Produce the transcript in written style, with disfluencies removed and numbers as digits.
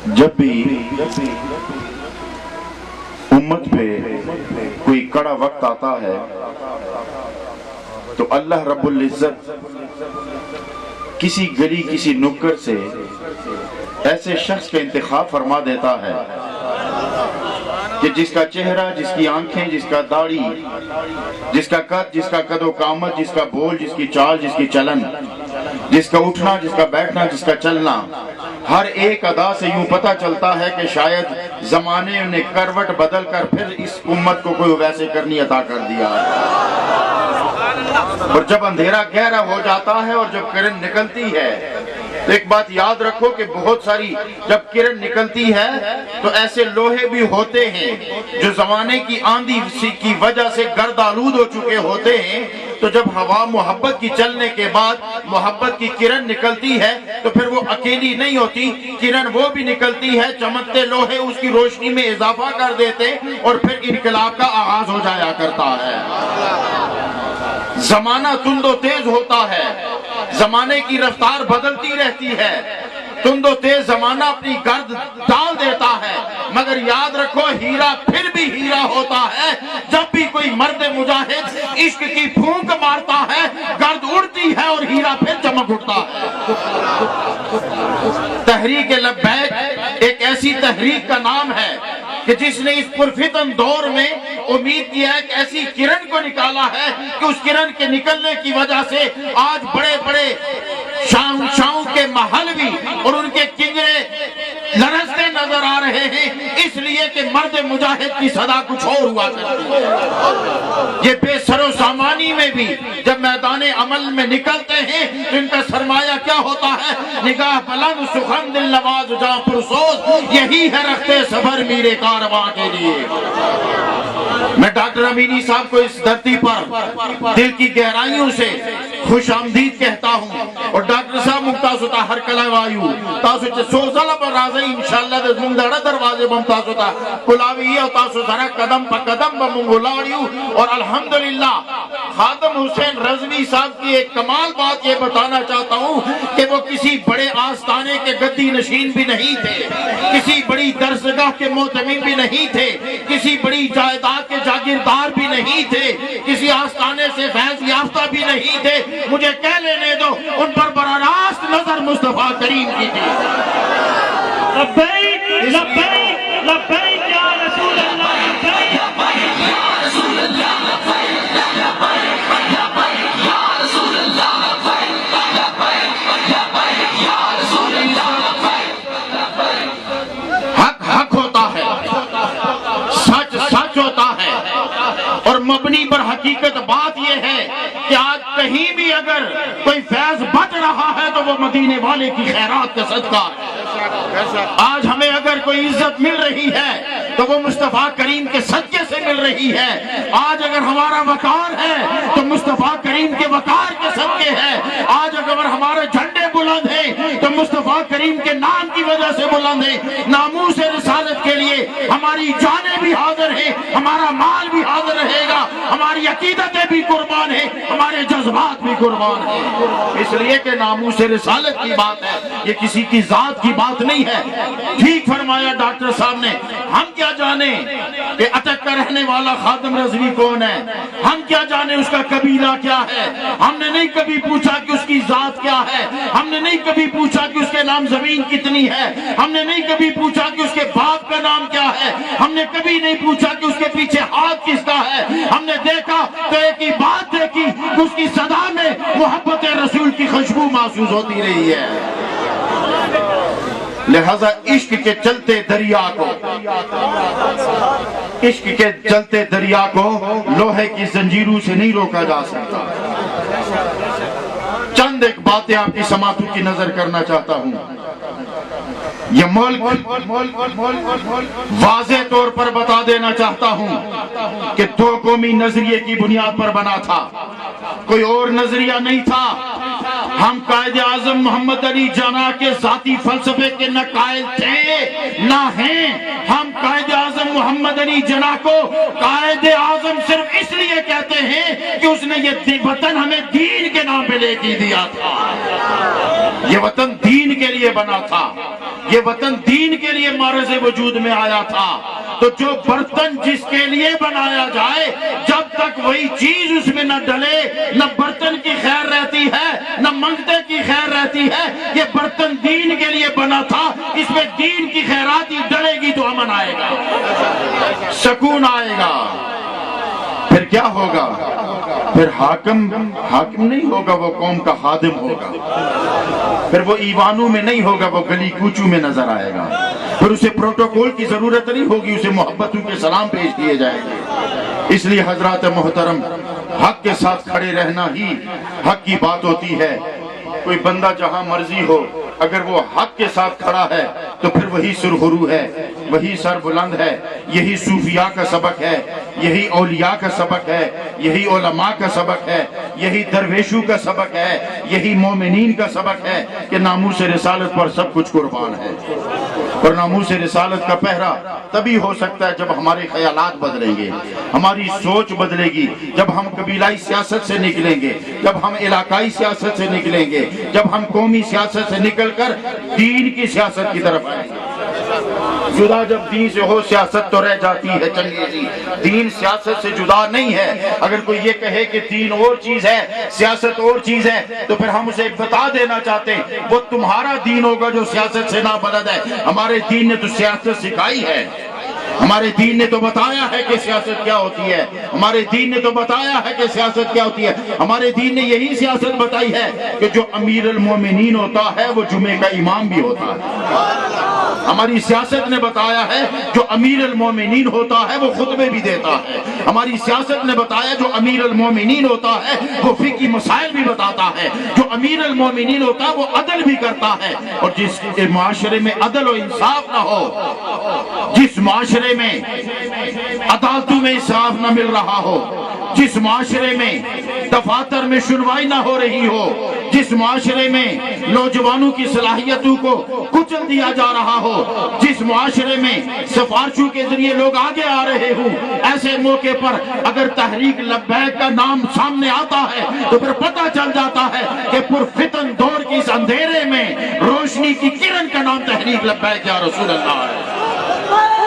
جب بھی امت پہ کوئی کڑا وقت آتا ہے تو اللہ رب العزت کسی گلی کسی نکڑ سے ایسے شخص کا انتخاب فرما دیتا ہے کہ جس کا چہرہ، جس کی آنکھیں، جس کا داڑھی، جس کا قد، جس کا قد و قامت، جس کا بول، جس کی چال، جس کی چلن، جس کا اٹھنا، جس کا بیٹھنا، جس کا چلنا، ہر ایک ادا سے یوں پتہ چلتا ہے کہ شاید زمانے نے کروٹ بدل کر پھر اس امت کو کوئی ویسے کرنی عطا کر دیا ہے۔ اور جب اندھیرا گہرا ہو جاتا ہے اور جب کرن نکلتی ہے تو ایک بات یاد رکھو کہ بہت ساری جب کرن نکلتی ہے تو ایسے لوہے بھی ہوتے ہیں جو زمانے کی آندھی کی وجہ سے گرد آلود ہو چکے ہوتے ہیں، تو جب ہوا محبت کی چلنے کے بعد محبت کی کرن نکلتی ہے تو پھر وہ اکیلی نہیں ہوتی، کرن وہ بھی نکلتی ہے، چمکتے لوہے اس کی روشنی میں اضافہ کر دیتے اور پھر انقلاب کا آغاز ہو جایا کرتا ہے۔ زمانہ تند و تیز ہوتا ہے، زمانے کی رفتار بدلتی رہتی ہے، تند و تیز زمانہ اپنی گرد ڈال دیتا ہے، مگر یاد رکھو ہیرا پھر بھی ہیرا ہوتا ہے۔ جب بھی کوئی مرد مجاہد عشق کی پھونک مارتا ہے گرد اڑتی ہے اور ہیرا پھر چمک اٹھتا ہے۔ تحریک لبیک ایک ایسی تحریک کا نام ہے کہ جس نے اس پرفتن دور میں امید کی ہے ایک ایسی کرن کو نکالا ہے کہ اس کرن کے نکلنے کی وجہ سے آج بڑے بڑے شاہوں کے محل بھی اور ان کے کنگرے لرزتے نظر آ رہے ہیں، اس لیے کہ مرد مجاہد کی صدا کچھ اور ہوا کرتی ہے۔ یہ بے سر و سامانی میں بھی جب میدان عمل میں نکلتے ہیں تو ان کا سرمایہ کیا ہوتا ہے؟ نگاہ بلند، سخن، دل نواز، جاں پرسوز، یہی ہے رکھتے صبر میرے کارواں کے لیے۔ میں ڈاکٹر امینی صاحب کو اس دھرتی پر دل کی گہرائیوں سے خوش آمدید کہتا ہوں، اور ڈاکٹر صاحب ممتاز ہوتا ہر کلا وایو تاسو چ سوزلا پر راضی انشاءاللہ د زمون دڑا دروازے ممتاز ہوتا کلاوی ہے تاسو ذرا قدم پر قدم بمنگولاڑیو۔ اور الحمدللہ خادم حسین رضوی صاحب کی ایک کمال بات یہ بتانا چاہتا ہوں کہ وہ کسی بڑے آستانے کے گدی نشین بھی نہیں تھے، کسی بڑی درسگاہ کے معتمد بھی نہیں تھے، کسی بڑی جائیداد کے جاگیردار بھی نہیں تھے، کسی آستانے سے فیض یافتہ بھی نہیں تھے۔ مجھے کہہ لینے دو ان پر براہ راست نظر مصطفیٰ کریم کی تھی۔ لبیک لبیک لبیک یا رسول اللہ، لبیک یا رسول اللہ، لبیک لبیک یا رسول اللہ، لبیک لبیک یا رسول اللہ۔ حق حق ہوتا ہے، سچ سچ ہوتا ہے، اور مبنی پر حقیقت بات یہ ہے کہ آج کہیں بھی اگر کوئی فیض بٹ رہا ہے تو وہ مدینے والے کی خیرات کا صدقہ ہے۔ آج ہمیں اگر کوئی عزت مل رہی ہے تو وہ مصطفیٰ کریم کے صدقے سے مل رہی ہے۔ آج اگر ہمارا وقار ہے تو مصطفیٰ کریم کے وقار کے صدقے ہے۔ آج اگر ہمارے جھنڈے بلند ہیں تو مصطفیٰ کریم کے نام کی وجہ سے بلند ہیں۔ ناموس رسالت کے لیے ہماری جانیں بھی حاضر ہیں، ہمارا مال بھی حاضر رہے گا، ہماری عقیدتیں بھی قربان ہیں، ہمارے جذبات بھی قربان ہیں، اس لیے کہ ناموس رسالت کی بات ہے، یہ کسی کی ذات کی بات نہیں ہے۔ ٹھیک فرمایا ڈاکٹر صاحب نے، ہم کیا جانے کہ اٹک کا رہنے والا خادم رضوی کون ہے، ہم کیا جانے اس کا قبیلہ کیا ہے، ہم نے نہیں کبھی پوچھا کہ اس کی ذات کیا ہے، ہم نے نہیں کبھی پوچھا کہ اس کے نام زمین کتنی ہے، ہم نے نہیں کبھی پوچھا کہ اس کے باپ کا نام کیا ہے، ہم نے کبھی نہیں پوچھا کہ اس کے پیچھے ہاتھ کس کا ہے۔ ہم نے دیکھا تو ایک ہی بات دیکھی کہ اس کی صدا میں محبت رسول کی خوشبو محسوس ہوتی رہی ہے۔ لہذا عشق کے چلتے دریا کو، عشق کے چلتے دریا کو لوہے کی زنجیروں سے نہیں روکا جا سکتا۔ چند ایک باتیں آپ کی سماعتوں کی نظر کرنا چاہتا ہوں۔ یہ ملک واضح طور پر بتا دینا چاہتا ہوں کہ دو قومی نظریے کی بنیاد پر بنا تھا، کوئی اور نظریہ نہیں تھا۔ ہم قائد اعظم محمد علی جناح کے ذاتی فلسفے کے نہ قائل تھے نہ ہیں. ہم قائد اعظم محمد علی جناح کو قائد اعظم صرف اس لیے کہتے ہیں کہ اس نے یہ وطن ہمیں دین کے نام پہ لے کے دیا تھا. یہ وطن دین کے لیے بنا تھا, یہ وطن دین کے لیے معرض وجود میں آیا تھا. تو جو برتن جس کے لیے بنایا جائے, جب تک وہی چیز اس میں نہ ڈلے, نہ برتن کی خیر رہتی ہے نہ منگتے کی خیر رہتی ہے. یہ برتن دین کے لیے بنا تھا, اس میں دین کی خیرات ہی ڈلے گی تو امن آئے گا, سکون آئے گا. پھر کیا ہوگا؟ پھر حاکم نہیں ہوگا, وہ قوم کا خادم ہوگا. پھر وہ ایوانوں میں نہیں ہوگا, وہ گلی کوچوں میں نظر آئے گا. پھر اسے پروٹوکول کی ضرورت نہیں ہوگی, اسے محبتوں کے سلام پیش کیے جائیں گے. اس لیے حضرات محترم, حق کے ساتھ کھڑے رہنا ہی حق کی بات ہوتی ہے. کوئی بندہ جہاں مرضی ہو, اگر وہ حق کے ساتھ کھڑا ہے تو پھر وہی سرخرو ہے, وہی سر بلند ہے. یہی صوفیاء کا سبق ہے, یہی اولیاء کا سبق ہے, یہی علماء کا سبق ہے, یہی درویشوں کا سبق ہے, یہی مومنین کا سبق ہے کہ ناموس رسالت پر سب کچھ قربان ہے. اور ناموس رسالت کا پہرا تبھی ہو سکتا ہے جب ہمارے خیالات بدلیں گے, ہماری سوچ بدلے گی, جب ہم قبیلائی سیاست سے نکلیں گے, جب ہم علاقائی سیاست سے نکلیں گے, جب ہم قومی سیاست سے نکل کر دین کی سیاست کی طرف آئیں گے. جدا جب دین سے ہو سیاست تو رہ جاتی ہے چنگیزی. دین سیاست سے جدا نہیں ہے. اگر کوئی یہ کہے کہ دین اور چیز ہے سیاست اور چیز ہے تو پھر ہم اسے بتا دینا چاہتے ہیں وہ تمہارا دین ہوگا جو سیاست سے نابلد ہے. ہمارے دین نے تو سیاست سکھائی ہے, ہمارے دین نے تو بتایا ہے کہ سیاست کیا ہوتی ہے, ہمارے دین نے تو بتایا ہے کہ سیاست کیا ہوتی ہے. ہمارے دین نے یہی سیاست بتائی ہے کہ جو امیر المومنین ہوتا ہے وہ جمعے کا امام بھی ہوتا ہے. ہماری سیاست نے بتایا ہے جو امیر المومنین ہوتا ہے وہ خطبے بھی دیتا ہے. ہماری سیاست نے بتایا جو امیر المومنین ہوتا ہے وہ فقہی مسائل بھی بتاتا ہے. جو امیر المومنین ہوتا ہے وہ عدل بھی کرتا ہے. اور جس معاشرے میں عدل و انصاف نہ ہو, جس معاشرے میں عدالتوں میں انصاف نہ مل رہا ہو, جس معاشرے میں دفاتر میں سنوائی نہ ہو رہی ہو, جس معاشرے میں نوجوانوں کی صلاحیتوں کو کچل دیا جا رہا ہو, جس معاشرے میں سفارشوں کے ذریعے لوگ آگے آ رہے ہوں, ایسے موقع پر اگر تحریک لبیک کا نام سامنے آتا ہے تو پھر پتہ چل جاتا ہے کہ پرفتن دور کی اس اندھیرے میں روشنی کی کرن کا نام تحریک لبیک یا رسول اللہ ہے.